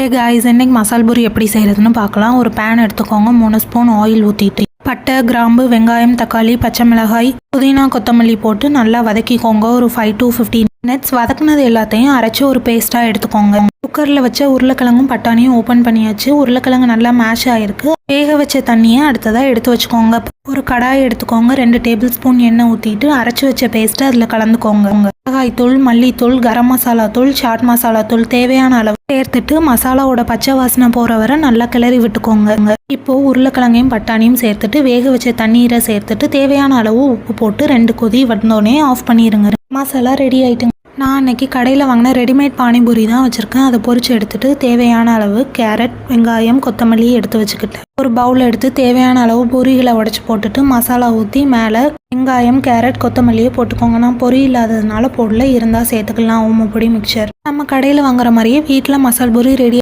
Guys, இன்னைக்கு மசால் பூரி எப்படி செய்கிறதுன்னு பார்க்கலாம். ஒரு பேன் எடுத்துக்கோங்க. 3 ஸ்பூன் ஆயில் ஊற்றிட்டு பட்டை, கிராம்பு, வெங்காயம், தக்காளி, பச்சை மிளகாய், புதினா, கொத்தமல்லி போட்டு நல்லா வதக்கிக்கோங்க. ஒரு 5 to 15 மினிட்ஸ். வதக்குனது எல்லாத்தையும் அரைச்சி ஒரு பேஸ்ட்டாக எடுத்துக்கோங்க. குக்கரில் வச்ச உருளைக்கிழங்கும் பட்டாணியும் ஓப்பன் பண்ணியாச்சு. உருளைக்கிழங்கு நல்லா மேஷ் ஆகிருக்கு. வேக வச்ச தண்ணியை அடுத்ததாக எடுத்து வச்சுக்கோங்க. ஒரு கடாய் எடுத்துக்கோங்க. 2 டேபிள் ஸ்பூன் எண்ணெய் ஊற்றிட்டு அரைச்சி வச்ச பேஸ்ட்டை அதில் கலந்துக்கோங்க. மிளகாய் தூள், மல்லித்தூள், கரம் மசாலா தூள், சாட் மசாலா தூள் தேவையான அளவு சேர்த்துட்டு மசாலாவோட பச்சை வாசனை போகிற வரை நல்லா கிளறி விட்டுக்கோங்க. இப்போ உருளைக்கிழங்கையும் பட்டாணியும் சேர்த்துட்டு வேக வச்ச தண்ணீரை சேர்த்துட்டு தேவையான அளவு உப்பு போட்டு 2 கொதி வந்தோடனே ஆஃப் பண்ணிடுங்க. மசாலா ரெடி ஆயிட்டுங்க. நான் அன்னைக்கு கடையில் வாங்கின ரெடிமேட் பானிபூரி தான் வச்சுருக்கேன். அதை பொரிச்சு எடுத்துட்டு தேவையான அளவு கேரட், வெங்காயம், கொத்தமல்லி எடுத்து வச்சுக்கிட்டேன். ஒரு பவுல் எடுத்து தேவையான அளவு பொரிகளை உடச்சி போட்டுட்டு மசாலா ஊற்றி மேலே வெங்காயம், கேரட், கொத்தமல்லியை போட்டுக்கோங்க. நான் பொரி இல்லாததுனால போடல, இருந்தால் சேர்த்துக்கலாம். ஓமப்பொடி, மிக்சர். நம்ம கடையில் வாங்குற மாதிரியே வீட்டில் மசால் பூரி ரெடி